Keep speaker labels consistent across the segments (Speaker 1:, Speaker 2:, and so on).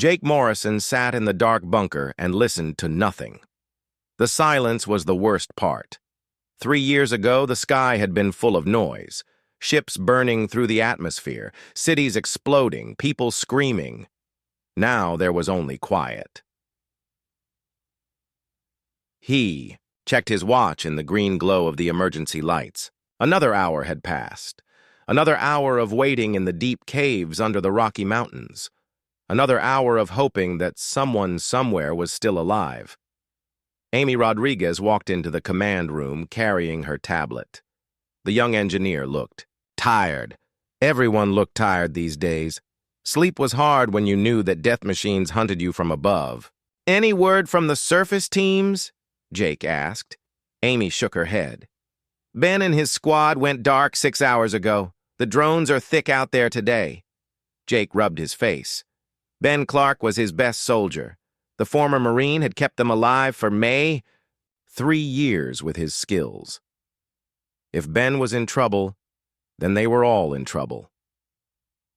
Speaker 1: Jake Morrison sat in the dark bunker and listened to nothing. The silence was the worst part. 3 years ago, the sky had been full of noise. Ships burning through the atmosphere, cities exploding, people screaming. Now there was only quiet. He checked his watch in the green glow of the emergency lights. Another hour had passed. Another hour of waiting in the deep caves under the Rocky Mountains. Another hour of hoping that someone somewhere was still alive. Amy Rodriguez walked into the command room carrying her tablet. The young engineer looked tired. Everyone looked tired these days. Sleep was hard when you knew that death machines hunted you from above. "Any word from the surface teams?" Jake asked. Amy shook her head. "Ben and his squad went dark 6 hours ago. The drones are thick out there today." Jake rubbed his face. Ben Clark was his best soldier. The former Marine had kept them alive for 3 years with his skills. If Ben was in trouble, then they were all in trouble.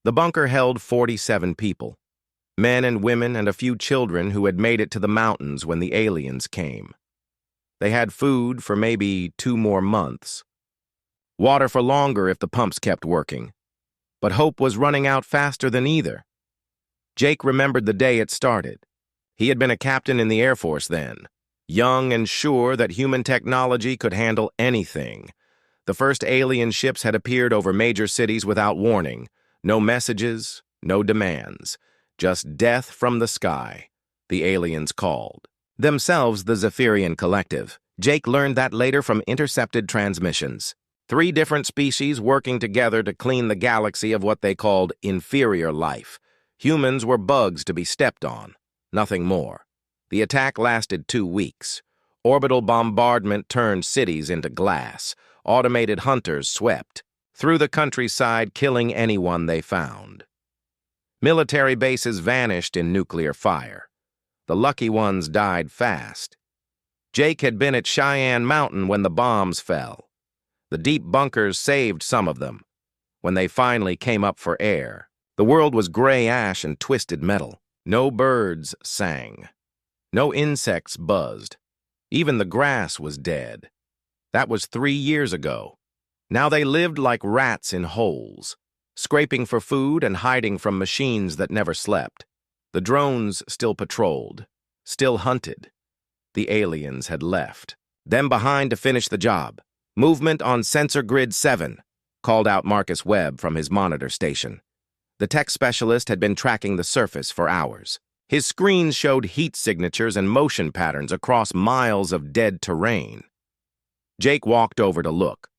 Speaker 1: The bunker held 47 people, men and women and a few children who had made it to the mountains when the aliens came. They had food for maybe 2 more months. Water for longer if the pumps kept working. But hope was running out faster than either. Jake remembered the day it started. He had been a captain in the Air Force then, young and sure that human technology could handle anything. The first alien ships had appeared over major cities without warning. No messages, no demands. Just death from the sky, the aliens called. Themselves the Zephyrian Collective. Jake learned that later from intercepted transmissions. 3 different species working together to clean the galaxy of what they called inferior life. Humans were bugs to be stepped on, nothing more. The attack lasted 2 weeks. Orbital bombardment turned cities into glass. Automated hunters swept through the countryside, killing anyone they found. Military bases vanished in nuclear fire. The lucky ones died fast. Jake had been at Cheyenne Mountain when the bombs fell. The deep bunkers saved some of them. When they finally came up for air, the world was gray ash and twisted metal. No birds sang. No insects buzzed. Even the grass was dead. That was 3 years ago. Now they lived like rats in holes, scraping for food and hiding from machines that never slept. The drones still patrolled, still hunted. The aliens had left. Them behind to finish the job. "Movement on Sensor Grid 7, called out Marcus Webb from his monitor station. The tech specialist had been tracking the surface for hours. His screens showed heat signatures and motion patterns across miles of dead terrain. Jake walked over to look.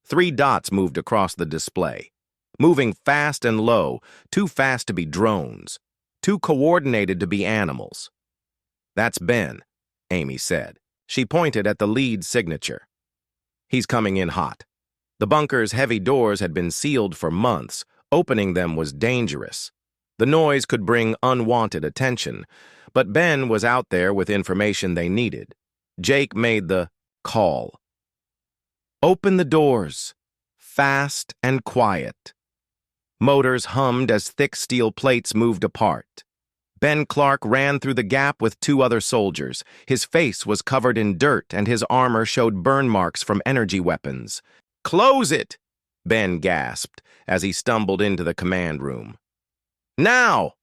Speaker 1: 3 dots moved across the display, moving fast and low, too fast to be drones, too coordinated to be animals. "That's Ben," Amy said. She pointed at the lead signature. "He's coming in hot." The bunker's heavy doors had been sealed for months. Opening them was dangerous. The noise could bring unwanted attention, but Ben was out there with information they needed. Jake made the call. "Open the doors, fast and quiet." Motors hummed as thick steel plates moved apart. Ben Clark ran through the gap with 2 other soldiers. His face was covered in dirt and his armor showed burn marks from energy weapons. "Close it!" Ben gasped as he stumbled into the command room. "Now!"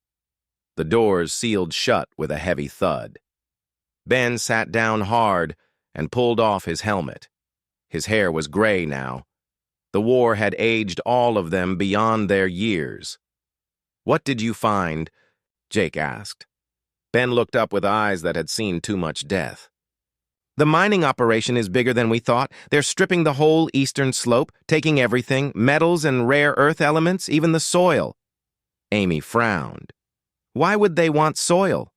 Speaker 1: The doors sealed shut with a heavy thud. Ben sat down hard and pulled off his helmet. His hair was gray now. The war had aged all of them beyond their years. "What did you find?" Jake asked. Ben looked up with eyes that had seen too much death. "The mining operation is bigger than we thought. They're stripping the whole eastern slope, taking everything, metals and rare earth elements, even the soil." Amy frowned. "Why would they want soil?"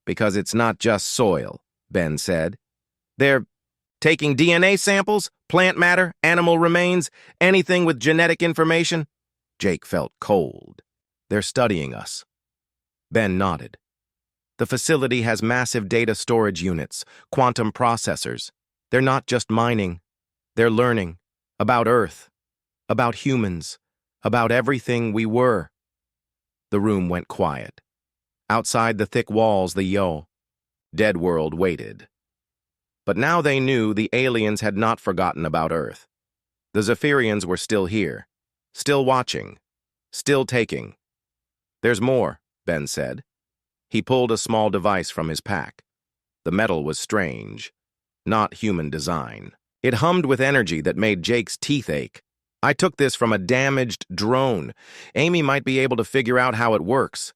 Speaker 1: "Because it's not just soil," Ben said. "They're taking DNA samples, plant matter, animal remains, anything with genetic information." Jake felt cold. "They're studying us." Ben nodded. "The facility has massive data storage units, quantum processors. They're not just mining. They're learning about Earth, about humans, about everything we were." The room went quiet. Outside the thick walls, the dead world waited. But now they knew the aliens had not forgotten about Earth. The Zephyrians were still here, still watching, still taking. "There's more," Ben said. He pulled a small device from his pack. The metal was strange, not human design. It hummed with energy that made Jake's teeth ache. "I took this from a damaged drone. Amy might be able to figure out how it works."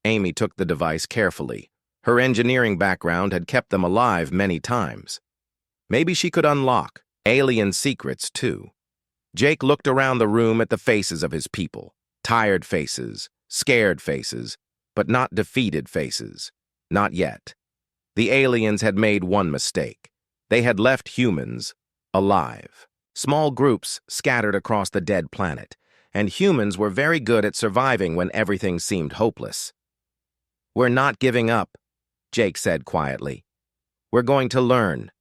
Speaker 1: Amy took the device carefully. Her engineering background had kept them alive many times. Maybe she could unlock alien secrets, too. Jake looked around the room at the faces of his people. Tired faces, scared faces, but not defeated faces. Not yet. The aliens had made one mistake. They had left humans alive. Small groups scattered across the dead planet, and humans were very good at surviving when everything seemed hopeless. "We're not giving up," Jake said quietly. "We're going to learn.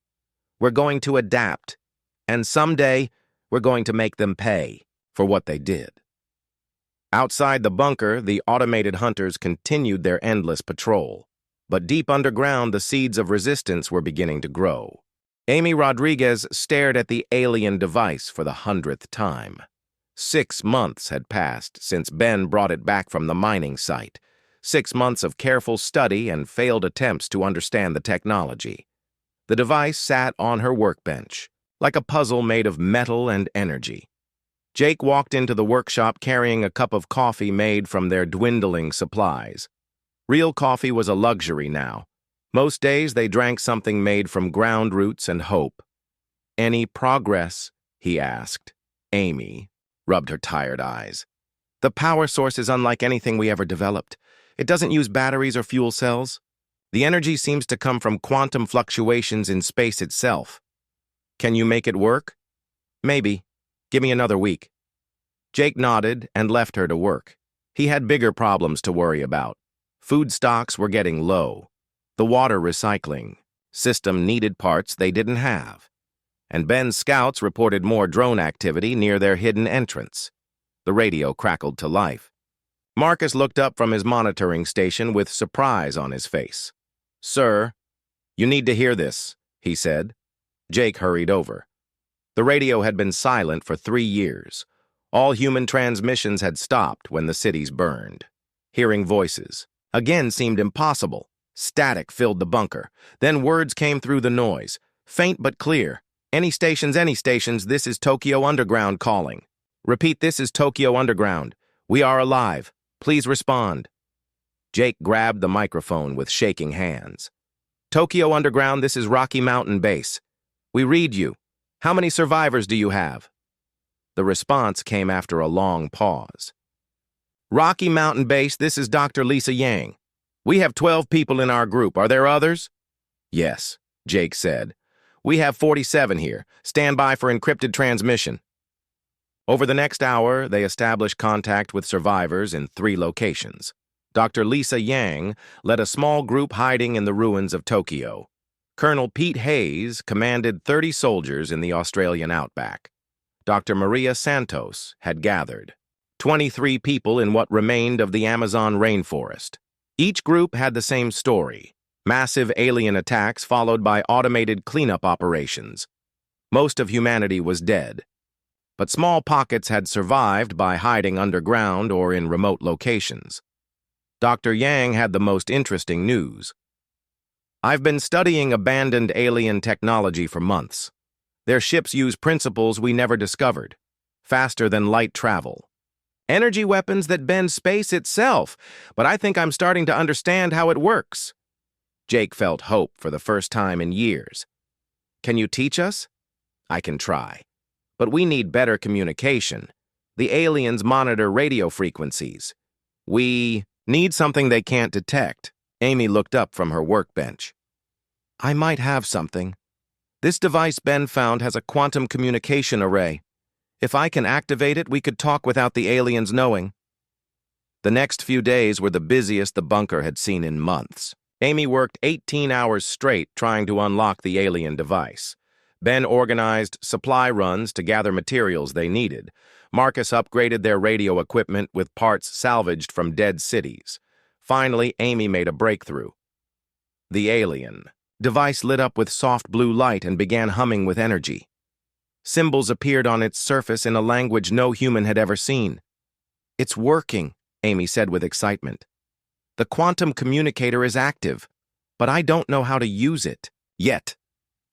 Speaker 1: We're going to adapt. And someday, we're going to make them pay for what they did." Outside the bunker, the automated hunters continued their endless patrol. But deep underground, the seeds of resistance were beginning to grow. Amy Rodriguez stared at the alien device for the 100th time. 6 months had passed since Ben brought it back from the mining site. 6 months of careful study and failed attempts to understand the technology. The device sat on her workbench, like a puzzle made of metal and energy. Jake walked into the workshop carrying a cup of coffee made from their dwindling supplies. Real coffee was a luxury now. Most days they drank something made from ground roots and hope. "Any progress?" he asked. Amy rubbed her tired eyes. "The power source is unlike anything we ever developed. It doesn't use batteries or fuel cells. The energy seems to come from quantum fluctuations in space itself. Can you make it work?" "Maybe. Give me another week." Jake nodded and left her to work. He had bigger problems to worry about. Food stocks were getting low. The water recycling system needed parts they didn't have. And Ben's scouts reported more drone activity near their hidden entrance. The radio crackled to life. Marcus looked up from his monitoring station with surprise on his face. "Sir, you need to hear this," he said. Jake hurried over. The radio had been silent for 3 years. All human transmissions had stopped when the cities burned. Hearing voices again seemed impossible. Static filled the bunker. Then words came through the noise, faint but clear. Any stations, this is Tokyo Underground calling. Repeat, this is Tokyo Underground. We are alive. Please respond." Jake grabbed the microphone with shaking hands. "Tokyo Underground, this is Rocky Mountain Base. We read you. How many survivors do you have?" The response came after a long pause. "Rocky Mountain Base, this is Dr. Lisa Yang. We have 12 people in our group. Are there others?" "Yes," Jake said. "We have 47 here. Stand by for encrypted transmission." Over the next hour, they established contact with survivors in 3 locations. Dr. Lisa Yang led a small group hiding in the ruins of Tokyo. Colonel Pete Hayes commanded 30 soldiers in the Australian outback. Dr. Maria Santos had gathered 23 people in what remained of the Amazon rainforest. Each group had the same story: massive alien attacks followed by automated cleanup operations. Most of humanity was dead, but small pockets had survived by hiding underground or in remote locations. Dr. Yang had the most interesting news. "I've been studying abandoned alien technology for months. Their ships use principles we never discovered. Faster than light travel. Energy weapons that bend space itself, but I think I'm starting to understand how it works." Jake felt hope for the first time in years. "Can you teach us?" "I can try. But we need better communication. The aliens monitor radio frequencies. We need something they can't detect." Amy looked up from her workbench. "I might have something. This device Ben found has a quantum communication array. If I can activate it, we could talk without the aliens knowing." The next few days were the busiest the bunker had seen in months. Amy worked 18 hours straight trying to unlock the alien device. Ben organized supply runs to gather materials they needed. Marcus upgraded their radio equipment with parts salvaged from dead cities. Finally, Amy made a breakthrough. The alien device lit up with soft blue light and began humming with energy. Symbols appeared on its surface in a language no human had ever seen. "It's working," Amy said with excitement. "The quantum communicator is active, but I don't know how to use it yet."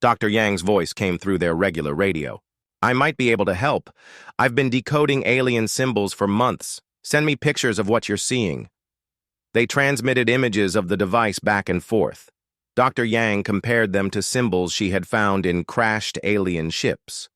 Speaker 1: Dr. Yang's voice came through their regular radio. "I might be able to help. I've been decoding alien symbols for months. Send me pictures of what you're seeing." They transmitted images of the device back and forth. Dr. Yang compared them to symbols she had found in crashed alien ships.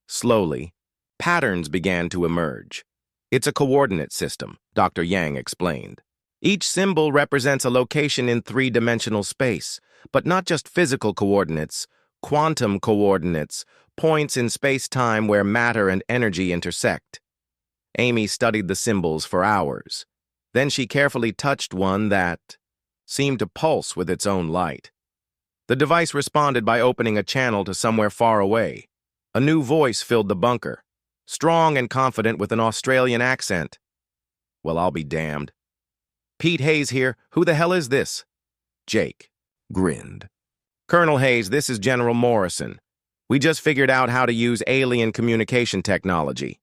Speaker 1: Slowly, patterns began to emerge. "It's a coordinate system," Dr. Yang explained. "Each symbol represents a location in three-dimensional space, but not just physical coordinates, quantum coordinates, points in space-time where matter and energy intersect." Amy studied the symbols for hours. Then she carefully touched one that seemed to pulse with its own light. The device responded by opening a channel to somewhere far away. A new voice filled the bunker, strong and confident with an Australian accent. "Well, I'll be damned. Pete Hayes here. Who the hell is this?" Jake grinned. "Colonel Hayes, this is General Morrison. We just figured out how to use alien communication technology."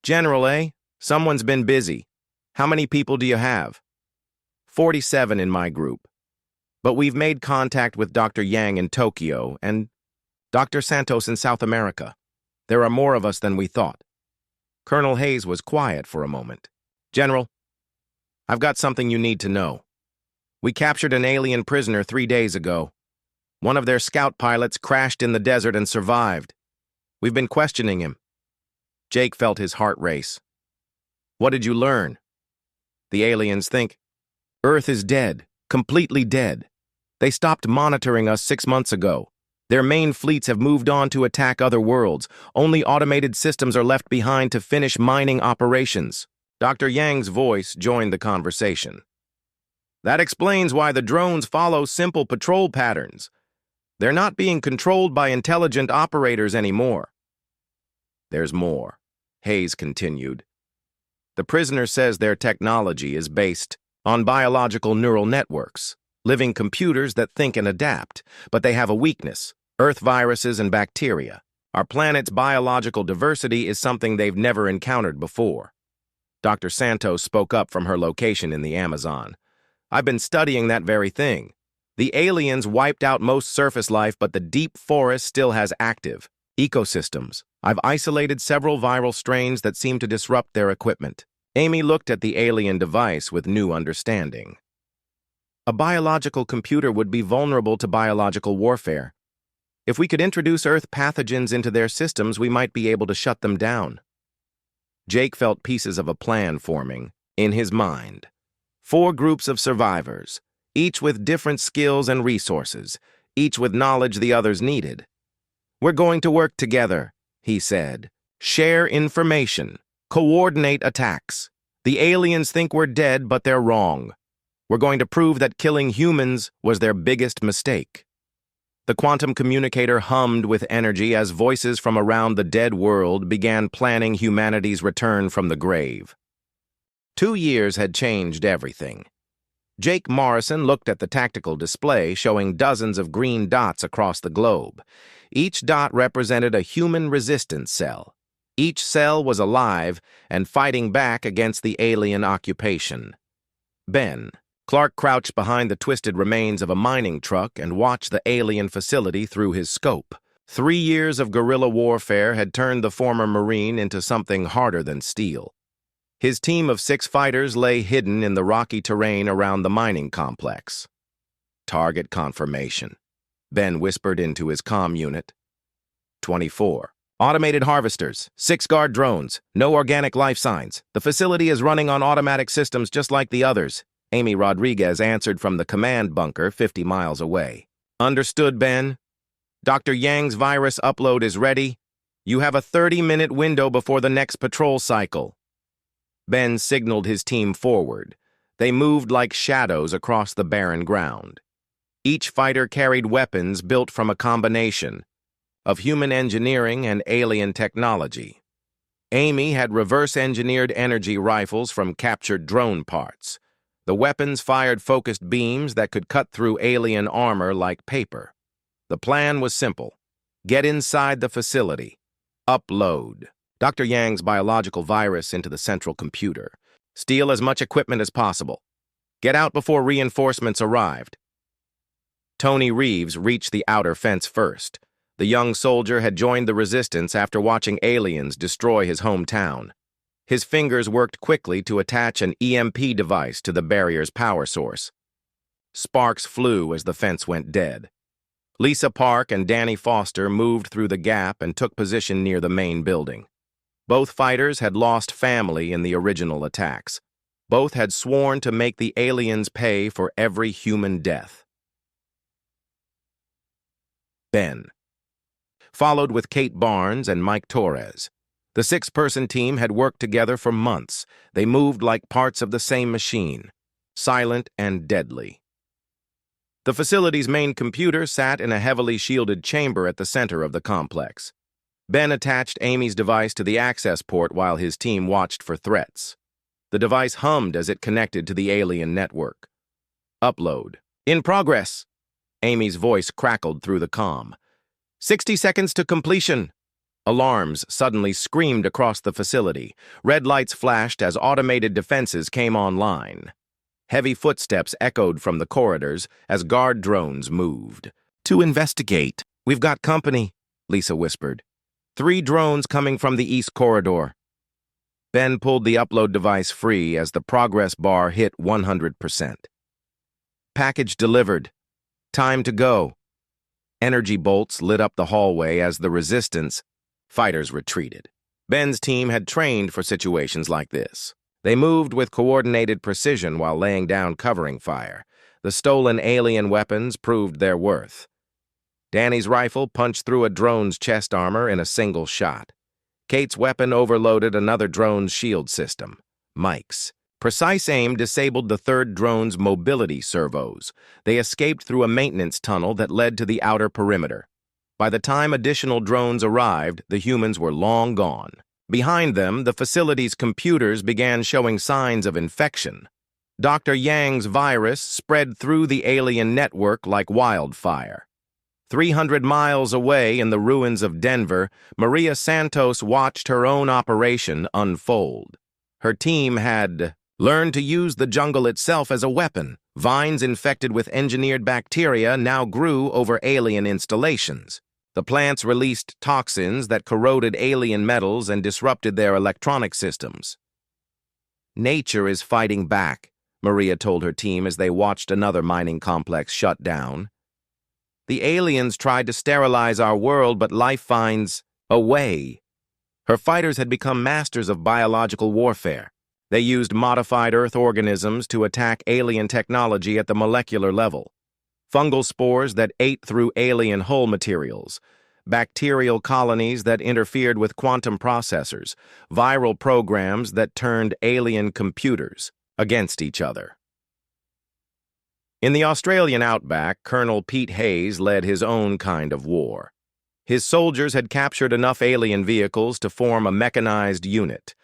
Speaker 1: "General, eh? Someone's been busy. How many people do you have?" 47 in my group. But we've made contact with Dr. Yang in Tokyo and Dr. Santos in South America. There are more of us than we thought." Colonel Hayes was quiet for a moment. "General, I've got something you need to know. We captured an alien prisoner 3 days ago. One of their scout pilots crashed in the desert and survived. We've been questioning him." Jake felt his heart race. "What did you learn?" "The aliens think Earth is dead, completely dead. They stopped monitoring us 6 months ago. Their main fleets have moved on to attack other worlds. Only automated systems are left behind to finish mining operations." Dr. Yang's voice joined the conversation. "That explains why the drones follow simple patrol patterns. They're not being controlled by intelligent operators anymore." "There's more," Hayes continued. "The prisoner says their technology is based on biological neural networks, living computers that think and adapt, but they have a weakness: Earth viruses and bacteria. Our planet's biological diversity is something they've never encountered before." Dr. Santos spoke up from her location in the Amazon. "I've been studying that very thing. The aliens wiped out most surface life, but the deep forest still has active ecosystems. I've isolated several viral strains that seem to disrupt their equipment." Amy looked at the alien device with new understanding. A biological computer would be vulnerable to biological warfare. If we could introduce Earth pathogens into their systems, we might be able to shut them down. Jake felt pieces of a plan forming in his mind. 4 groups of survivors, each with different skills and resources, each with knowledge the others needed. "We're going to work together," he said. "Share information. Coordinate attacks. The aliens think we're dead, but they're wrong. We're going to prove that killing humans was their biggest mistake." The quantum communicator hummed with energy as voices from around the dead world began planning humanity's return from the grave. 2 years had changed everything. Jake Morrison looked at the tactical display showing dozens of green dots across the globe. Each dot represented a human resistance cell. Each cell was alive and fighting back against the alien occupation. Ben Clark crouched behind the twisted remains of a mining truck and watched the alien facility through his scope. 3 years of guerrilla warfare had turned the former Marine into something harder than steel. His team of 6 fighters lay hidden in the rocky terrain around the mining complex. "Target confirmation," Ben whispered into his comm unit. 24. "Automated harvesters, 6 guard drones, no organic life signs. The facility is running on automatic systems just like the others." Amy Rodriguez answered from the command bunker 50 miles away. "Understood, Ben. Dr. Yang's virus upload is ready. You have a 30-minute window before the next patrol cycle." Ben signaled his team forward. They moved like shadows across the barren ground. Each fighter carried weapons built from a combination of human engineering and alien technology. Amy had reverse-engineered energy rifles from captured drone parts. The weapons fired focused beams that could cut through alien armor like paper. The plan was simple. Get inside the facility. Upload Dr. Yang's biological virus into the central computer. Steal as much equipment as possible. Get out before reinforcements arrived. Tony Reeves reached the outer fence first. The young soldier had joined the resistance after watching aliens destroy his hometown. His fingers worked quickly to attach an EMP device to the barrier's power source. Sparks flew as the fence went dead. Lisa Park and Danny Foster moved through the gap and took position near the main building. Both fighters had lost family in the original attacks. Both had sworn to make the aliens pay for every human death. Ben, followed with Kate Barnes and Mike Torres. The six-person team had worked together for months. They moved like parts of the same machine, silent and deadly. The facility's main computer sat in a heavily shielded chamber at the center of the complex. Ben attached Amy's device to the access port while his team watched for threats. The device hummed as it connected to the alien network. Upload. In progress. Amy's voice crackled through the comm. 60 seconds to completion. Alarms suddenly screamed across the facility. Red lights flashed as automated defenses came online. Heavy footsteps echoed from the corridors as guard drones moved. To investigate. We've got company, Lisa whispered. 3 drones coming from the east corridor. Ben pulled the upload device free as the progress bar hit 100%. Package delivered. Time to go. Energy bolts lit up the hallway as the resistance fighters retreated. Ben's team had trained for situations like this. They moved with coordinated precision while laying down covering fire. The stolen alien weapons proved their worth. Danny's rifle punched through a drone's chest armor in a single shot. Kate's weapon overloaded another drone's shield system. Mike's precise aim disabled the third drone's mobility servos. They escaped through a maintenance tunnel that led to the outer perimeter. By the time additional drones arrived, the humans were long gone. Behind them, the facility's computers began showing signs of infection. Dr. Yang's virus spread through the alien network like wildfire. 300 miles away in the ruins of Denver, Maria Santos watched her own operation unfold. Her team had learned to use the jungle itself as a weapon. Vines infected with engineered bacteria now grew over alien installations. The plants released toxins that corroded alien metals and disrupted their electronic systems. Nature is fighting back, Maria told her team as they watched another mining complex shut down. The aliens tried to sterilize our world, but life finds a way. Her fighters had become masters of biological warfare. They used modified Earth organisms to attack alien technology at the molecular level. Fungal spores that ate through alien hull materials, bacterial colonies that interfered with quantum processors, viral programs that turned alien computers against each other. In the Australian outback, Colonel Pete Hayes led his own kind of war. His soldiers had captured enough alien vehicles to form a mechanized unit.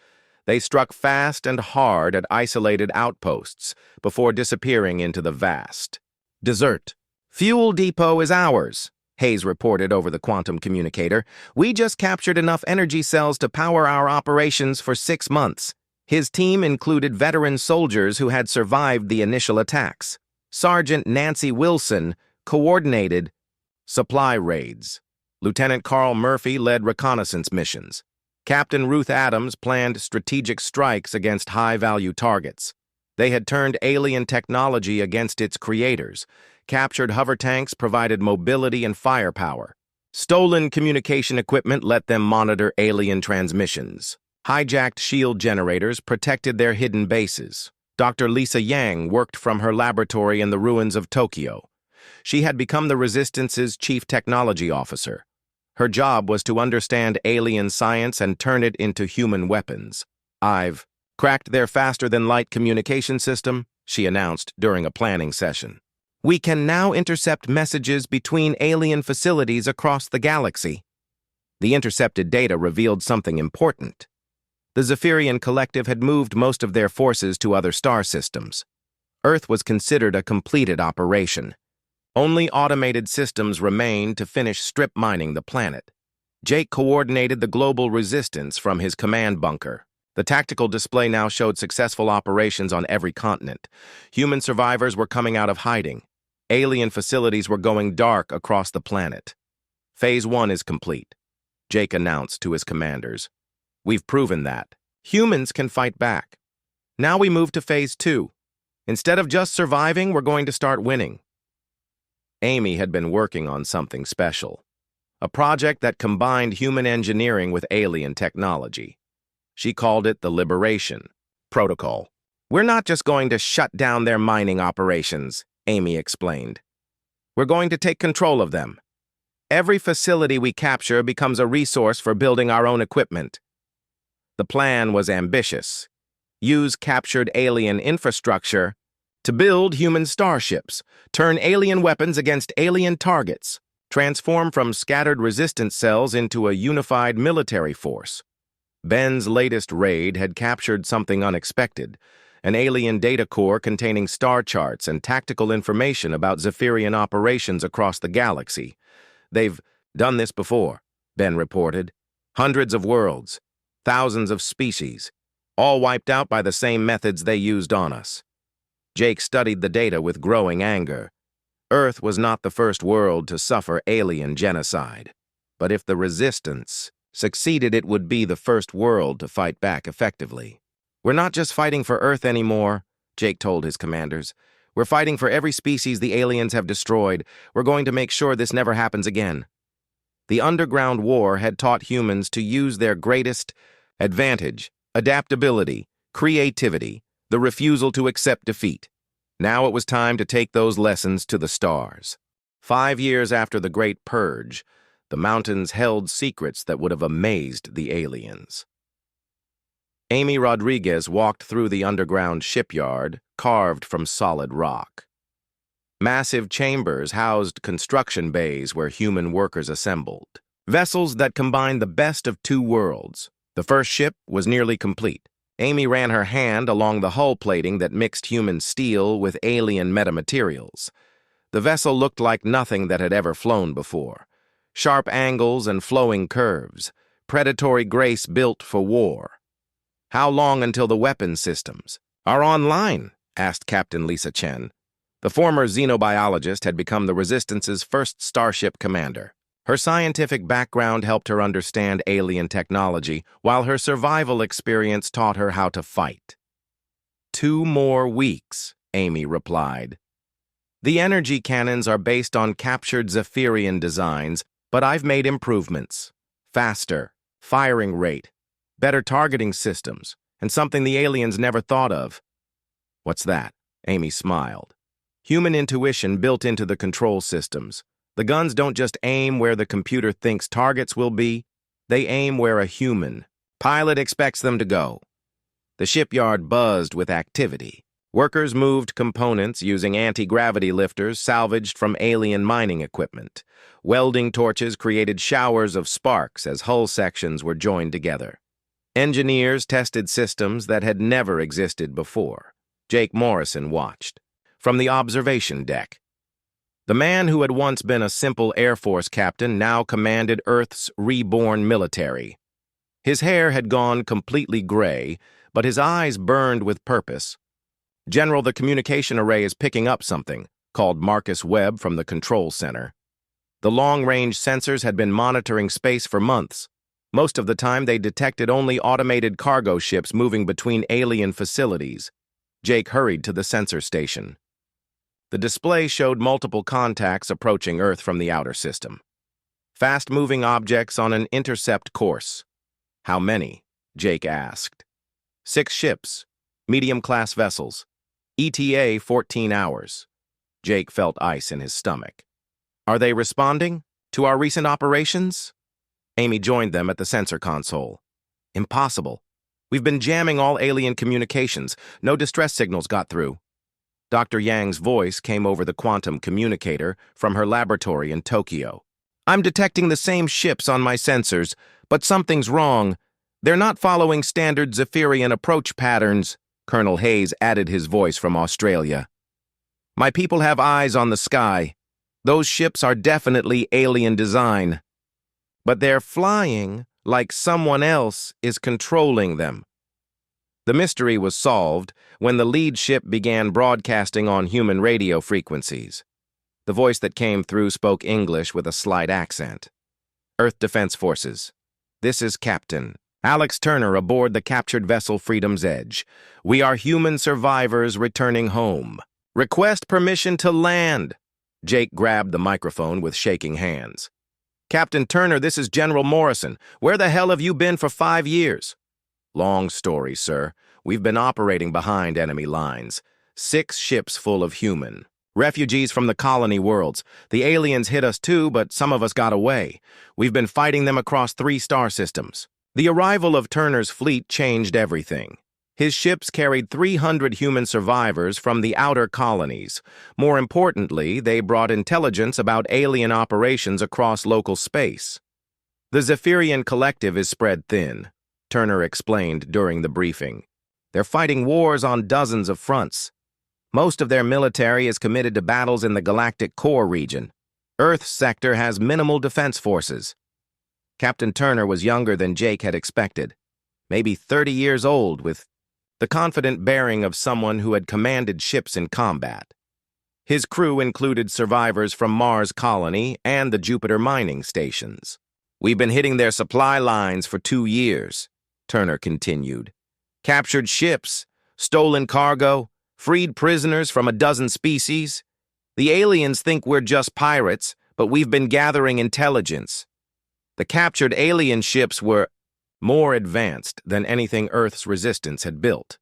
Speaker 1: They struck fast and hard at isolated outposts before disappearing into the vast desert. Fuel depot is ours, Hayes reported over the quantum communicator. We just captured enough energy cells to power our operations for 6 months. His team included veteran soldiers who had survived the initial attacks. Sergeant Nancy Wilson coordinated supply raids. Lieutenant Carl Murphy led reconnaissance missions. Captain Ruth Adams planned strategic strikes against high-value targets. They had turned alien technology against its creators. Captured hover tanks provided mobility and firepower. Stolen communication equipment let them monitor alien transmissions. Hijacked shield generators protected their hidden bases. Dr. Lisa Yang worked from her laboratory in the ruins of Tokyo. She had become the Resistance's chief technology officer. Her job was to understand alien science and turn it into human weapons. I've cracked their faster-than-light communication system, she announced during a planning session. We can now intercept messages between alien facilities across the galaxy. The intercepted data revealed something important. The Zephyrian Collective had moved most of their forces to other star systems. Earth was considered a completed operation. Only automated systems remained to finish strip mining the planet. Jake coordinated the global resistance from his command bunker. The tactical display now showed successful operations on every continent. Human survivors were coming out of hiding. Alien facilities were going dark across the planet. Phase 1 is complete, Jake announced to his commanders. We've proven that. Humans can fight back. Now we move to Phase 2. Instead of just surviving, we're going to start winning. Amy had been working on something special. A project that combined human engineering with alien technology. She called it the Liberation Protocol. We're not just going to shut down their mining operations, Amy explained. We're going to take control of them. Every facility we capture becomes a resource for building our own equipment. The plan was ambitious. Use captured alien infrastructure to build human starships, turn alien weapons against alien targets, transform from scattered resistance cells into a unified military force. Ben's latest raid had captured something unexpected, an alien data core containing star charts and tactical information about Zephyrian operations across the galaxy. They've done this before, Ben reported. Hundreds of worlds, thousands of species, all wiped out by the same methods they used on us. Jake studied the data with growing anger. Earth was not the first world to suffer alien genocide. But if the resistance succeeded, it would be the first world to fight back effectively. We're not just fighting for Earth anymore, Jake told his commanders. We're fighting for every species the aliens have destroyed. We're going to make sure this never happens again. The underground war had taught humans to use their greatest advantage, adaptability, creativity, the refusal to accept defeat. Now it was time to take those lessons to the stars. 5 years after the Great Purge, the mountains held secrets that would have amazed the aliens. Amy Rodriguez walked through the underground shipyard, carved from solid rock. Massive chambers housed construction bays where human workers assembled. Vessels that combined the best of two worlds. The first ship was nearly complete. Amy ran her hand along the hull plating that mixed human steel with alien metamaterials. The vessel looked like nothing that had ever flown before. Sharp angles and flowing curves, predatory grace built for war. How long until the weapon systems are online? Asked Captain Lisa Chen. The former xenobiologist had become the Resistance's first starship commander. Her scientific background helped her understand alien technology, while her survival experience taught her how to fight. 2 more weeks, Amy replied. The energy cannons are based on captured Zephyrian designs, but I've made improvements. Faster, firing rate, better targeting systems, and something the aliens never thought of. What's that? Amy smiled. Human intuition built into the control systems. The guns don't just aim where the computer thinks targets will be, they aim where a human pilot expects them to go. The shipyard buzzed with activity. Workers moved components using anti-gravity lifters salvaged from alien mining equipment. Welding torches created showers of sparks as hull sections were joined together. Engineers tested systems that had never existed before. Jake Morrison watched from the observation deck. The man who had once been a simple Air Force captain now commanded Earth's reborn military. His hair had gone completely gray, but his eyes burned with purpose. General, the communication array is picking up something, called Marcus Webb from the control center. The long-range sensors had been monitoring space for months. Most of the time, they detected only automated cargo ships moving between alien facilities. Jake hurried to the sensor station. The display showed multiple contacts approaching Earth from the outer system. Fast-moving objects on an intercept course. How many? Jake asked. 6 ships, medium-class vessels. ETA 14 hours. Jake felt ice in his stomach. Are they responding to our recent operations? Amy joined them at the sensor console. Impossible. We've been jamming all alien communications. No distress signals got through. Dr. Yang's voice came over the quantum communicator from her laboratory in Tokyo. I'm detecting the same ships on my sensors, but something's wrong. They're not following standard Zephyrian approach patterns. Colonel Hayes added his voice from Australia. My people have eyes on the sky. Those ships are definitely alien design. But they're flying like someone else is controlling them. The mystery was solved when the lead ship began broadcasting on human radio frequencies. The voice that came through spoke English with a slight accent. Earth Defense Forces. This is Captain Alex Turner aboard the captured vessel Freedom's Edge. We are human survivors returning home. Request permission to land. Jake grabbed the microphone with shaking hands. Captain Turner, this is General Morrison. Where the hell have you been for 5 years? Long story, sir. We've been operating behind enemy lines. 6 ships full of human. Refugees from the colony worlds. The aliens hit us too, but some of us got away. We've been fighting them across 3 star systems. The arrival of Turner's fleet changed everything. His ships carried 300 human survivors from the outer colonies. More importantly, they brought intelligence about alien operations across local space. The Zephyrian Collective is spread thin, Turner explained during the briefing. They're fighting wars on dozens of fronts. Most of their military is committed to battles in the Galactic Core region. Earth's sector has minimal defense forces. Captain Turner was younger than Jake had expected, maybe 30 years old, with the confident bearing of someone who had commanded ships in combat. His crew included survivors from Mars Colony and the Jupiter mining stations. We've been hitting their supply lines for 2 years, Turner continued. Captured ships, stolen cargo, freed prisoners from a dozen species. The aliens think we're just pirates, but we've been gathering intelligence. The captured alien ships were more advanced than anything Earth's resistance had built.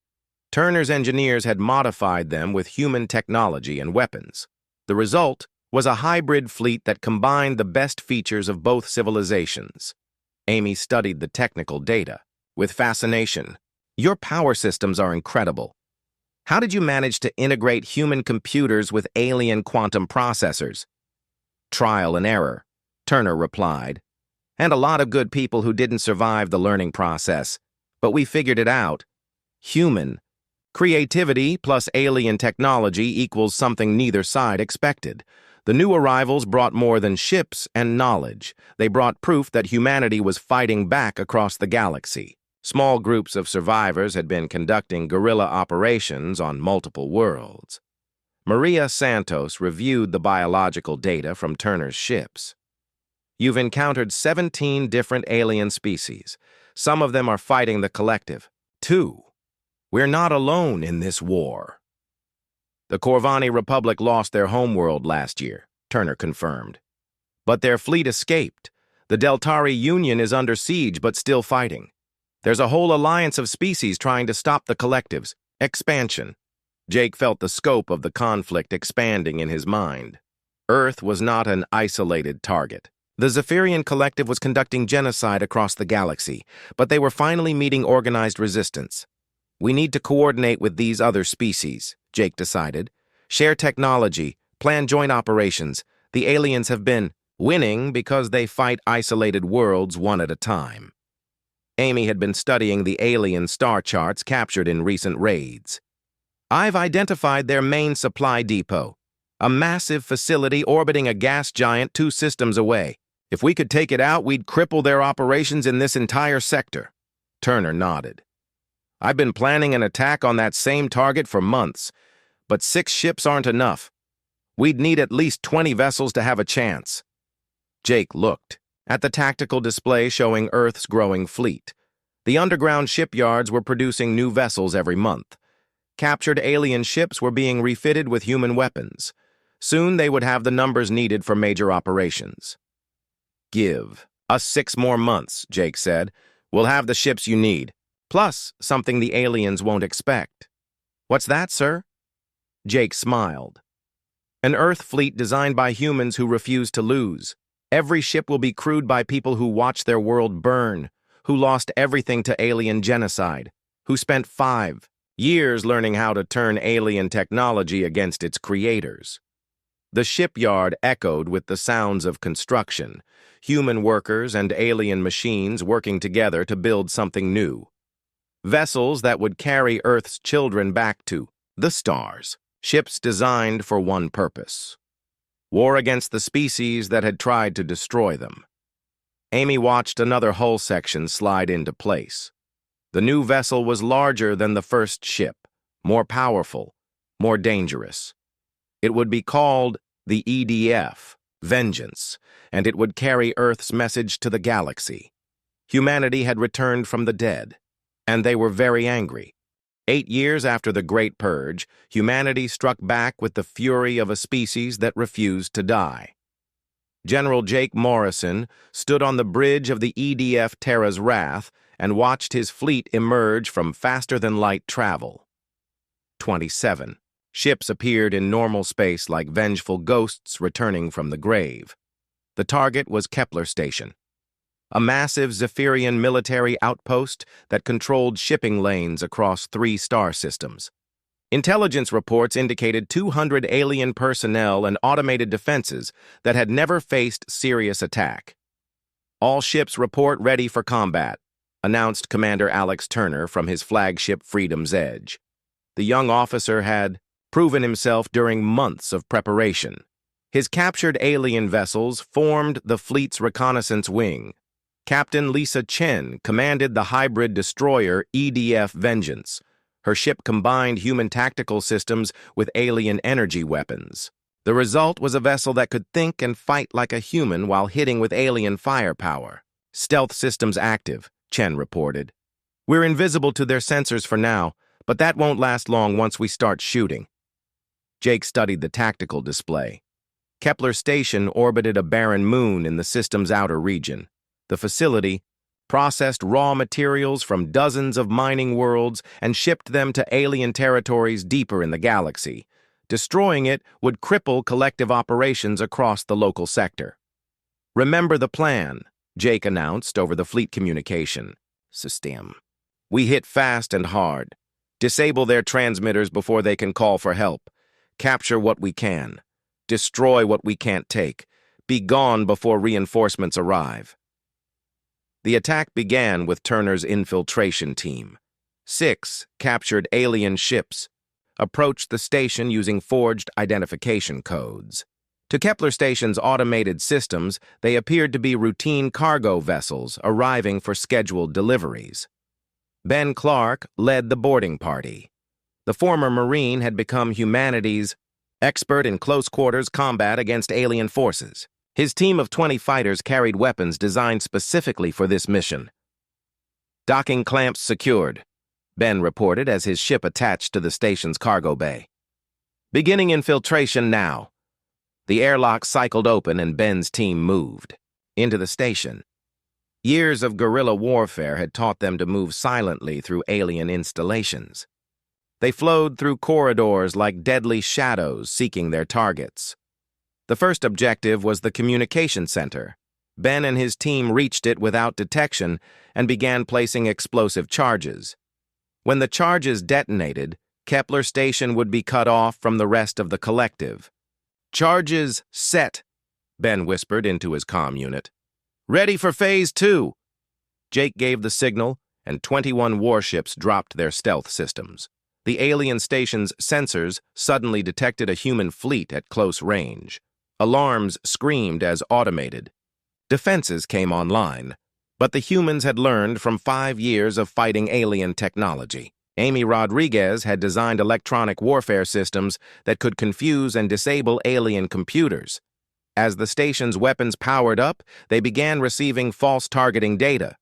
Speaker 1: Turner's engineers had modified them with human technology and weapons. The result was a hybrid fleet that combined the best features of both civilizations. Amy studied the technical data with fascination. Your power systems are incredible. How did you manage to integrate human computers with alien quantum processors? Trial and error, Turner replied. And a lot of good people who didn't survive the learning process. But we figured it out. Human. Creativity plus alien technology equals something neither side expected. The new arrivals brought more than ships and knowledge. They brought proof that humanity was fighting back across the galaxy. Small groups of survivors had been conducting guerrilla operations on multiple worlds. Maria Santos reviewed the biological data from Turner's ships. You've encountered 17 different alien species. Some of them are fighting the collective. 2. We're not alone in this war. The Corvani Republic lost their homeworld last year, Turner confirmed. But their fleet escaped. The Deltari Union is under siege but still fighting. There's a whole alliance of species trying to stop the collective's expansion. Jake felt the scope of the conflict expanding in his mind. Earth was not an isolated target. The Zephyrian Collective was conducting genocide across the galaxy, but they were finally meeting organized resistance. We need to coordinate with these other species, Jake decided. Share technology, plan joint operations. The aliens have been winning because they fight isolated worlds one at a time. Amy had been studying the alien star charts captured in recent raids. I've identified their main supply depot, a massive facility orbiting a gas giant 2 systems away. If we could take it out, we'd cripple their operations in this entire sector. Turner nodded. I've been planning an attack on that same target for months, but 6 ships aren't enough. We'd need at least 20 vessels to have a chance. Jake looked at the tactical display showing Earth's growing fleet. The underground shipyards were producing new vessels every month. Captured alien ships were being refitted with human weapons. Soon they would have the numbers needed for major operations. Give us 6 more months, Jake said. We'll have the ships you need, plus something the aliens won't expect. What's that, sir? Jake smiled. An Earth fleet designed by humans who refuse to lose. Every ship will be crewed by people who watched their world burn, who lost everything to alien genocide, who spent 5 years learning how to turn alien technology against its creators. The shipyard echoed with the sounds of construction, human workers and alien machines working together to build something new. Vessels that would carry Earth's children back to the stars. ships designed for one purpose: war against the species that had tried to destroy them. Amy watched another hull section slide into place. The new vessel was larger than the first ship, more powerful, more dangerous. It would be called the EDF, Vengeance, and it would carry Earth's message to the galaxy. Humanity had returned from the dead, and they were very angry. 8 years after the Great Purge, humanity struck back with the fury of a species that refused to die. General Jake Morrison stood on the bridge of the EDF Terra's Wrath and watched his fleet emerge from faster-than-light travel. 27. Ships appeared in normal space like vengeful ghosts returning from the grave. The target was Kepler Station, a massive Zephyrian military outpost that controlled shipping lanes across 3 star systems. Intelligence reports indicated 200 alien personnel and automated defenses that had never faced serious attack. "All ships report ready for combat," announced Commander Alex Turner from his flagship Freedom's Edge. The young officer had proven himself during months of preparation. His captured alien vessels formed the fleet's reconnaissance wing. Captain Lisa Chen commanded the hybrid destroyer EDF Vengeance. Her ship combined human tactical systems with alien energy weapons. The result was a vessel that could think and fight like a human while hitting with alien firepower. "Stealth systems active," Chen reported. "We're invisible to their sensors for now, but that won't last long once we start shooting." Jake studied the tactical display. Kepler Station orbited a barren moon in the system's outer region. The facility processed raw materials from dozens of mining worlds and shipped them to alien territories deeper in the galaxy. Destroying it would cripple collective operations across the local sector. "Remember the plan," Jake announced over the fleet communication system. "We hit fast and hard. Disable their transmitters before they can call for help. Capture what we can. Destroy what we can't take. Be gone before reinforcements arrive." The attack began with Turner's infiltration team. 6 captured alien ships approached the station using forged identification codes. To Kepler Station's automated systems, they appeared to be routine cargo vessels arriving for scheduled deliveries. Ben Clark led the boarding party. The former Marine had become humanity's expert in close-quarters combat against alien forces. His team of 20 fighters carried weapons designed specifically for this mission. "Docking clamps secured," Ben reported as his ship attached to the station's cargo bay. "Beginning infiltration now." The airlock cycled open and Ben's team moved into the station. Years of guerrilla warfare had taught them to move silently through alien installations. They flowed through corridors like deadly shadows seeking their targets. The first objective was the communication center. Ben and his team reached it without detection and began placing explosive charges. When the charges detonated, Kepler Station would be cut off from the rest of the collective. "Charges set," Ben whispered into his comm unit. "Ready for Phase 2." Jake gave the signal, and 21 warships dropped their stealth systems. The alien station's sensors suddenly detected a human fleet at close range. Alarms screamed as automated. Defenses came online, but the humans had learned from 5 years of fighting alien technology. Amy Rodriguez had designed electronic warfare systems that could confuse and disable alien computers. As the station's weapons powered up, they began receiving false targeting data.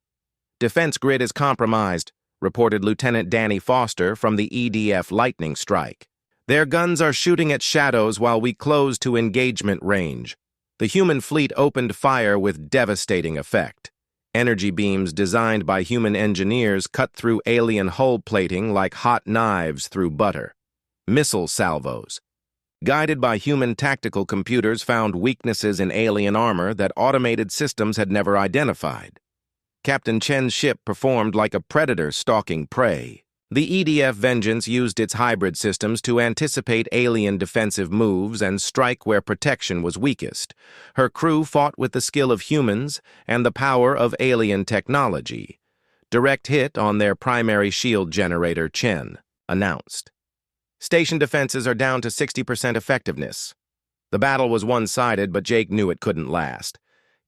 Speaker 1: "Defense grid is compromised," reported Lieutenant Danny Foster from the EDF Lightning Strike. "Their guns are shooting at shadows while we close to engagement range." The human fleet opened fire with devastating effect. Energy beams designed by human engineers cut through alien hull plating like hot knives through butter. Missile salvos, guided by human tactical computers, found weaknesses in alien armor that automated systems had never identified. Captain Chen's ship performed like a predator stalking prey. The EDF Vengeance used its hybrid systems to anticipate alien defensive moves and strike where protection was weakest. Her crew fought with the skill of humans and the power of alien technology. "Direct hit on their primary shield generator," Chen announced. Station defenses are down to 60% effectiveness. The battle was one-sided, but Jake knew it couldn't last.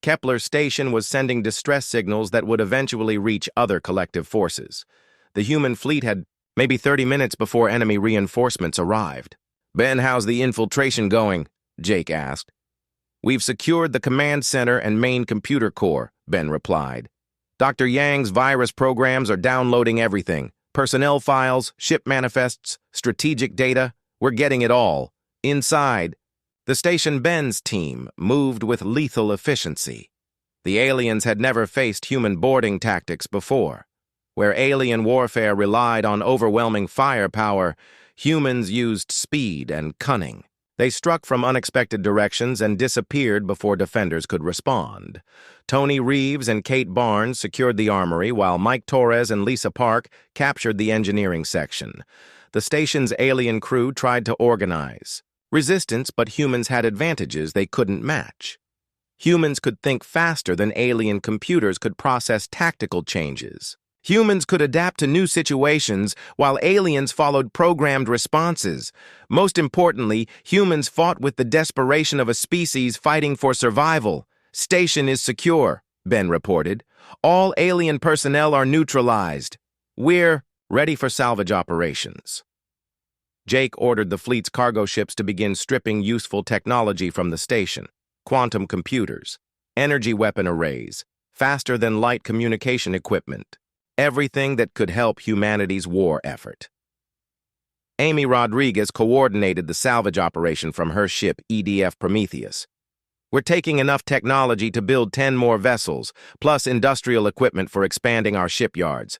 Speaker 1: Kepler's station was sending distress signals that would eventually reach other collective forces. The human fleet had maybe 30 minutes before enemy reinforcements arrived. "Ben, how's the infiltration going?" Jake asked. "We've secured the command center and main computer core," Ben replied. "Dr. Yang's virus programs are downloading everything. Personnel files, ship manifests, strategic data. We're getting it all. Inside, the Station Ben's team moved with lethal efficiency. The aliens had never faced human boarding tactics before. Where alien warfare relied on overwhelming firepower, humans used speed and cunning. They struck from unexpected directions and disappeared before defenders could respond. Tony Reeves and Kate Barnes secured the armory, while Mike Torres and Lisa Park captured the engineering section. The station's alien crew tried to organize resistance, but humans had advantages they couldn't match. Humans could think faster than alien computers could process tactical changes. Humans could adapt to new situations, while aliens followed programmed responses. Most importantly, humans fought with the desperation of a species fighting for survival. "Station is secure," Ben reported. "All alien personnel are neutralized. We're ready for salvage operations." Jake ordered the fleet's cargo ships to begin stripping useful technology from the station. Quantum computers, energy weapon arrays, faster-than-light communication equipment. Everything that could help humanity's war effort. Amy Rodriguez coordinated the salvage operation from her ship EDF Prometheus. "We're taking enough technology to build 10 more vessels, plus industrial equipment for expanding our shipyards."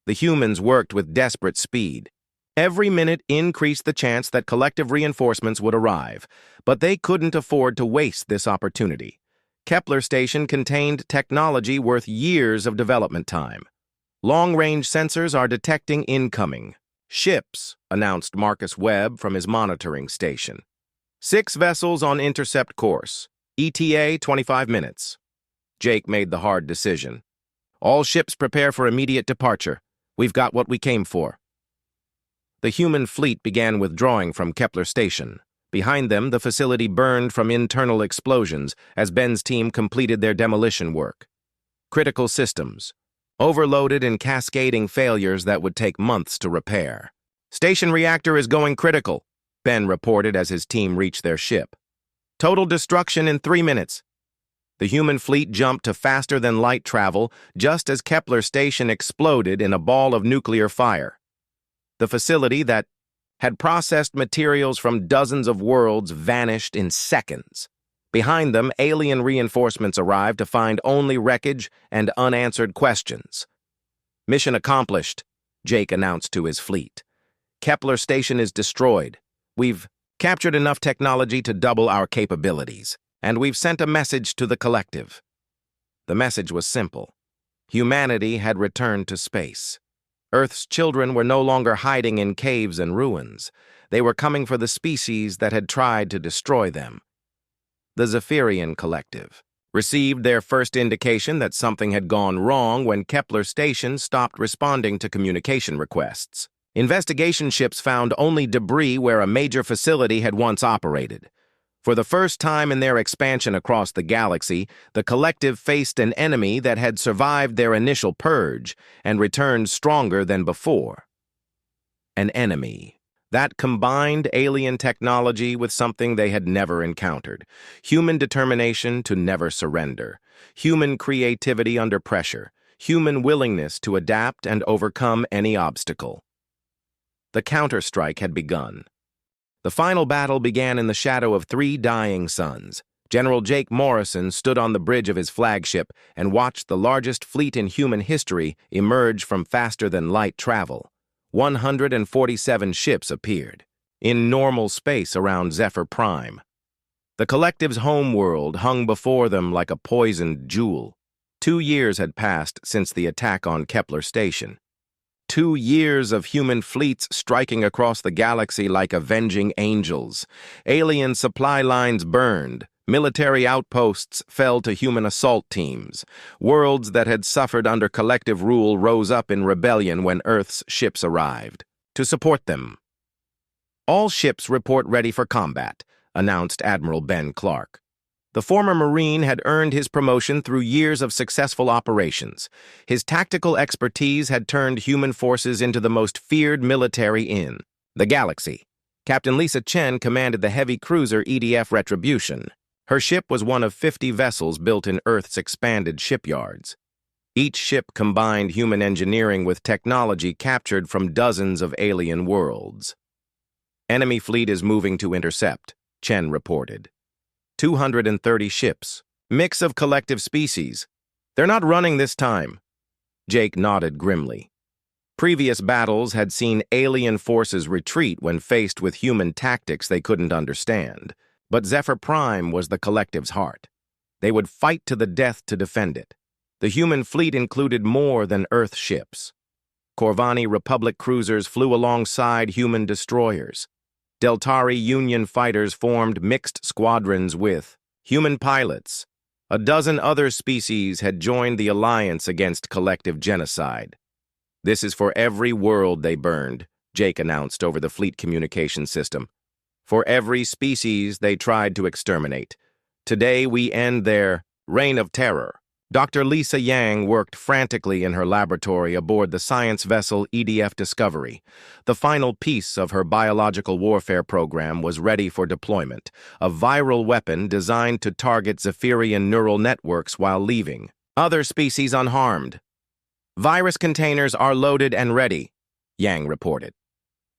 Speaker 1: The humans worked with desperate speed. Every minute increased the chance that collective reinforcements would arrive, but they couldn't afford to waste this opportunity. Kepler Station contained technology worth years of development time. "Long-range sensors are detecting incoming ships," announced Marcus Webb from his monitoring station. "6 vessels on intercept course. ETA 25 minutes. Jake made the hard decision. "All ships prepare for immediate departure. We've got what we came for." The human fleet began withdrawing from Kepler Station. Behind them, the facility burned from internal explosions as Ben's team completed their demolition work. Critical systems, overloaded and cascading failures that would take months to repair. "Station reactor is going critical," Ben reported as his team reached their ship. "Total destruction in 3 minutes." The human fleet jumped to faster-than-light travel just as Kepler Station exploded in a ball of nuclear fire. The facility that had processed materials from dozens of worlds vanished in seconds. Behind them, alien reinforcements arrived to find only wreckage and unanswered questions. "Mission accomplished," Jake announced to his fleet. "Kepler Station is destroyed. We've captured enough technology to double our capabilities, and we've sent a message to the collective." The message was simple. Humanity had returned to space. Earth's children were no longer hiding in caves and ruins. They were coming for the species that had tried to destroy them. The Zephyrian Collective received their first indication that something had gone wrong when Kepler Station stopped responding to communication requests. Investigation ships found only debris where a major facility had once operated. For the first time in their expansion across the galaxy, the collective faced an enemy that had survived their initial purge and returned stronger than before. An enemy that combined alien technology with something they had never encountered: human determination to never surrender, human creativity under pressure, human willingness to adapt and overcome any obstacle. The counterstrike had begun. The final battle began in the shadow of 3 dying suns. General Jake Morrison stood on the bridge of his flagship and watched the largest fleet in human history emerge from faster-than-light travel. 147 ships appeared, in normal space around Zephyr Prime. The collective's homeworld hung before them like a poisoned jewel. 2 years had passed since the attack on Kepler Station. 2 years of human fleets striking across the galaxy like avenging angels. Alien supply lines burned. Military outposts fell to human assault teams. Worlds that had suffered under collective rule rose up in rebellion when Earth's ships arrived to support them. All ships report ready for combat, announced Admiral Ben Clark. The former Marine had earned his promotion through years of successful operations. His tactical expertise had turned human forces into the most feared military in the galaxy. Captain Lisa Chen commanded the heavy cruiser EDF Retribution. Her ship was one of 50 vessels built in Earth's expanded shipyards. Each ship combined human engineering with technology captured from dozens of alien worlds. Enemy fleet is moving to intercept, Chen reported. 230 ships, mix of collective species. They're not running this time. Jake nodded grimly. Previous battles had seen alien forces retreat when faced with human tactics they couldn't understand. But Zephyr Prime was the collective's heart. They would fight to the death to defend it. The human fleet included more than Earth ships. Corvani Republic cruisers flew alongside human destroyers. Deltari Union fighters formed mixed squadrons with human pilots. A dozen other species had joined the alliance against collective genocide. This is for every world they burned, Jake announced over the fleet communication system. For every species they tried to exterminate. Today we end their reign of terror. Dr. Lisa Yang worked frantically in her laboratory aboard the science vessel EDF Discovery. The final piece of her biological warfare program was ready for deployment, a viral weapon designed to target Zephyrian neural networks while leaving other species unharmed. Virus containers are loaded and ready, Yang reported.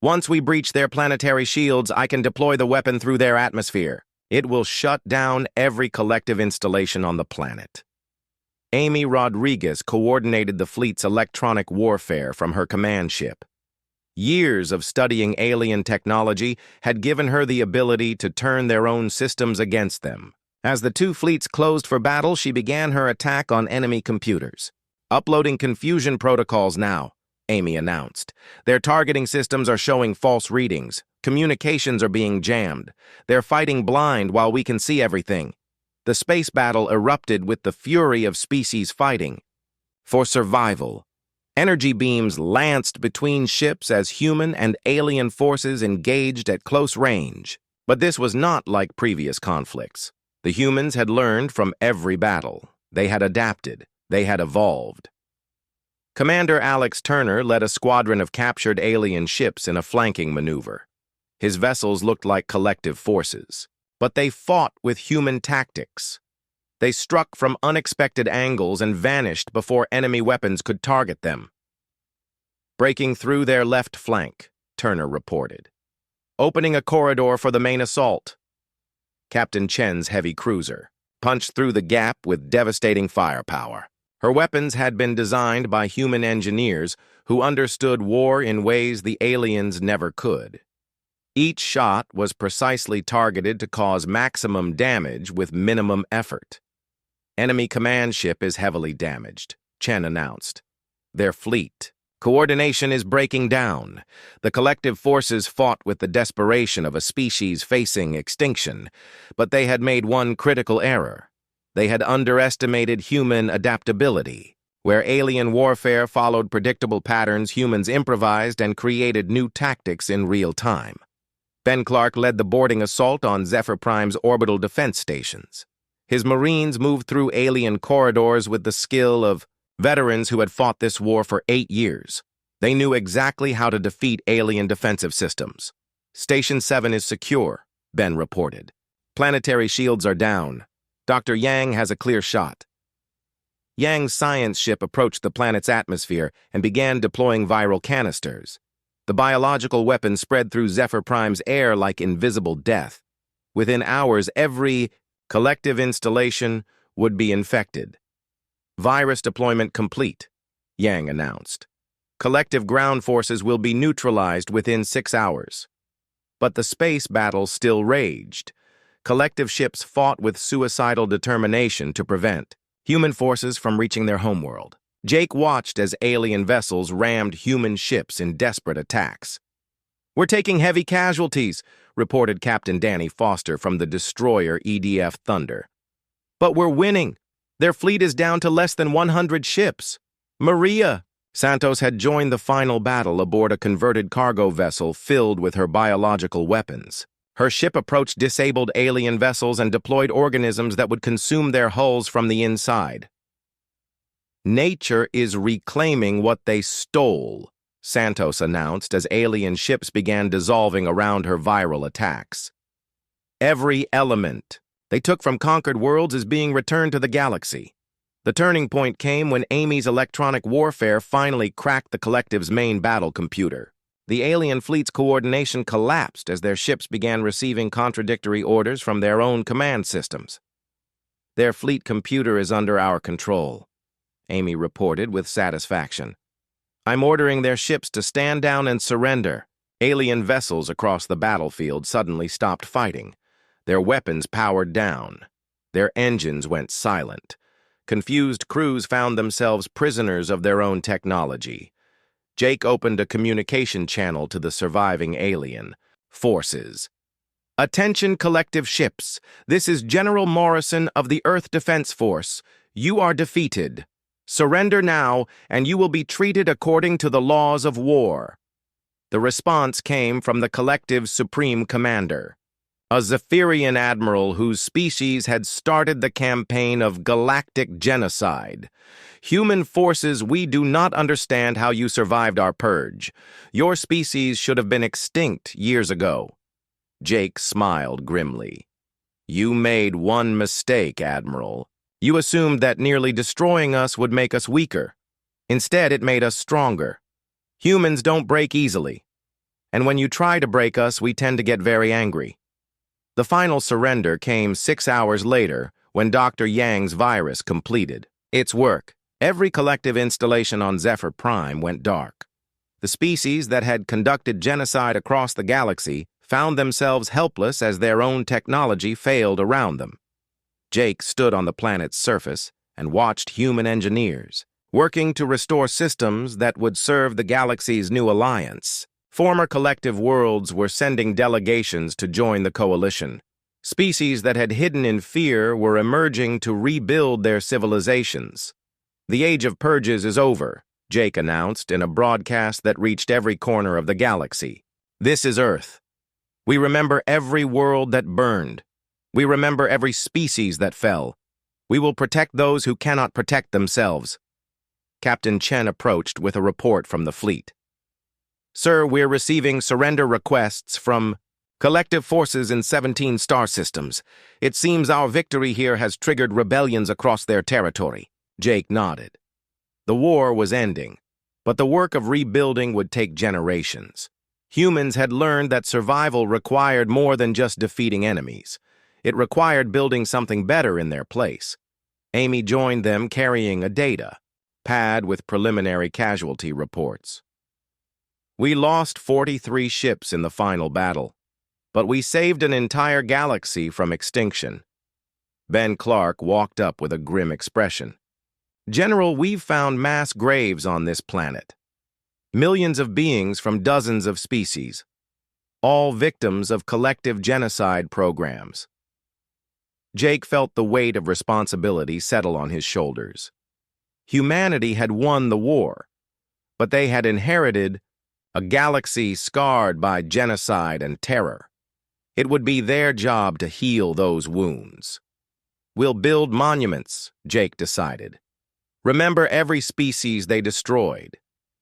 Speaker 1: Once we breach their planetary shields, I can deploy the weapon through their atmosphere. It will shut down every collective installation on the planet. Amy Rodriguez coordinated the fleet's electronic warfare from her command ship. Years of studying alien technology had given her the ability to turn their own systems against them. As the two fleets closed for battle, she began her attack on enemy computers. Uploading confusion protocols now, Amy announced. Their targeting systems are showing false readings. Communications are being jammed. They're fighting blind while we can see everything. The space battle erupted with the fury of species fighting for survival. Energy beams lanced between ships as human and alien forces engaged at close range. But this was not like previous conflicts. The humans had learned from every battle. They had adapted. They had evolved. Commander Alex Turner led a squadron of captured alien ships in a flanking maneuver. His vessels looked like collective forces. But they fought with human tactics. They struck from unexpected angles and vanished before enemy weapons could target them. Breaking through their left flank, Turner reported. Opening a corridor for the main assault. Captain Chen's heavy cruiser punched through the gap with devastating firepower. Her weapons had been designed by human engineers who understood war in ways the aliens never could. Each shot was precisely targeted to cause maximum damage with minimum effort. Enemy command ship is heavily damaged, Chen announced. Their fleet. Coordination is breaking down. The collective forces fought with the desperation of a species facing extinction, but they had made one critical error. They had underestimated human adaptability. Where alien warfare followed predictable patterns, humans improvised and created new tactics in real time. Ben Clark led the boarding assault on Zephyr Prime's orbital defense stations. His Marines moved through alien corridors with the skill of veterans who had fought this war for 8 years. They knew exactly how to defeat alien defensive systems. Station 7 is secure, Ben reported. Planetary shields are down. Dr. Yang has a clear shot. Yang's science ship approached the planet's atmosphere and began deploying viral canisters. The biological weapon spread through Zephyr Prime's air like invisible death. Within hours, every collective installation would be infected. Virus deployment complete, Yang announced. Collective ground forces will be neutralized within 6 hours. But the space battle still raged. Collective ships fought with suicidal determination to prevent human forces from reaching their homeworld. Jake watched as alien vessels rammed human ships in desperate attacks. "We're taking heavy casualties," reported Captain Danny Foster from the destroyer EDF Thunder. "But we're winning. Their fleet is down to less than 100 ships." "Maria," Santos had joined the final battle aboard a converted cargo vessel filled with her biological weapons. Her ship approached disabled alien vessels and deployed organisms that would consume their hulls from the inside. "Nature is reclaiming what they stole," Santos announced as alien ships began dissolving around her viral attacks. "Every element they took from conquered worlds is being returned to the galaxy." The turning point came when Amy's electronic warfare finally cracked the collective's main battle computer. The alien fleet's coordination collapsed as their ships began receiving contradictory orders from their own command systems. "Their fleet computer is under our control," Amy reported with satisfaction. "I'm ordering their ships to stand down and surrender." Alien vessels across the battlefield suddenly stopped fighting. Their weapons powered down. Their engines went silent. Confused crews found themselves prisoners of their own technology. Jake opened a communication channel to the surviving alien forces. "Attention, collective ships. This is General Morrison of the Earth Defense Force. You are defeated. Surrender now, and you will be treated according to the laws of war." The response came from the collective's supreme commander, a Zephyrian admiral whose species had started the campaign of galactic genocide. "Human forces, we do not understand how you survived our purge. Your species should have been extinct years ago." Jake smiled grimly. "You made one mistake, Admiral. You assumed that nearly destroying us would make us weaker. Instead, it made us stronger. Humans don't break easily. And when you try to break us, we tend to get very angry." The final surrender came 6 hours later when Dr. Yang's virus completed its work. Every collective installation on Zephyr Prime went dark. The species that had conducted genocide across the galaxy found themselves helpless as their own technology failed around them. Jake stood on the planet's surface and watched human engineers working to restore systems that would serve the galaxy's new alliance. Former collective worlds were sending delegations to join the coalition. Species that had hidden in fear were emerging to rebuild their civilizations. "The age of purges is over," Jake announced in a broadcast that reached every corner of the galaxy. "This is Earth. We remember every world that burned. We remember every species that fell. We will protect those who cannot protect themselves." Captain Chen approached with a report from the fleet. "Sir, we're receiving surrender requests from collective forces in 17 star systems. It seems our victory here has triggered rebellions across their territory." Jake nodded. The war was ending, but the work of rebuilding would take generations. Humans had learned that survival required more than just defeating enemies. It required building something better in their place. Amy joined them carrying a data pad with preliminary casualty reports. "We lost 43 ships in the final battle, but we saved an entire galaxy from extinction." Ben Clark walked up with a grim expression. "General, we've found mass graves on this planet. Millions of beings from dozens of species, all victims of collective genocide programs." Jake felt the weight of responsibility settle on his shoulders. Humanity had won the war, but they had inherited a galaxy scarred by genocide and terror. It would be their job to heal those wounds. "We'll build monuments," Jake decided. "Remember every species they destroyed.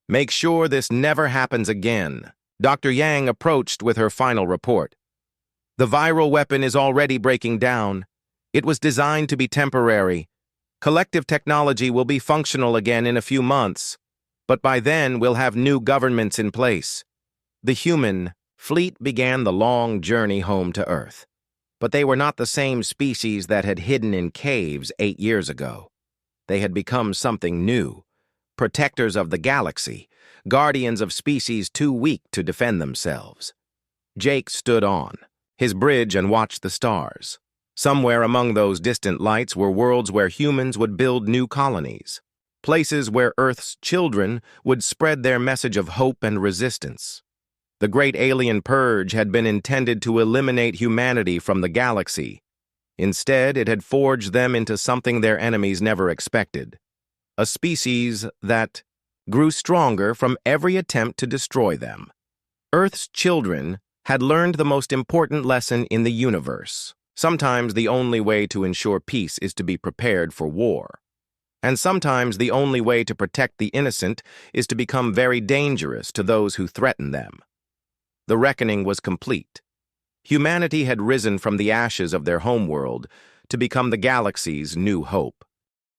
Speaker 1: Make sure this never happens again." Dr. Yang approached with her final report. "The viral weapon is already breaking down. It was designed to be temporary. Collective technology will be functional again in a few months. But by then, we'll have new governments in place." The human fleet began the long journey home to Earth. But they were not the same species that had hidden in caves 8 years ago. They had become something new, protectors of the galaxy, guardians of species too weak to defend themselves. Jake stood on his bridge and watched the stars. Somewhere among those distant lights were worlds where humans would build new colonies. Places where Earth's children would spread their message of hope and resistance. The great alien purge had been intended to eliminate humanity from the galaxy. Instead, it had forged them into something their enemies never expected. A species that, grew stronger from every attempt to destroy them. Earth's children had learned the most important lesson in the universe. Sometimes the only way to ensure peace is to be prepared for war. And sometimes the only way to protect the innocent is to become very dangerous to those who threaten them. The reckoning was complete. Humanity had risen from the ashes of their homeworld to become the galaxy's new hope.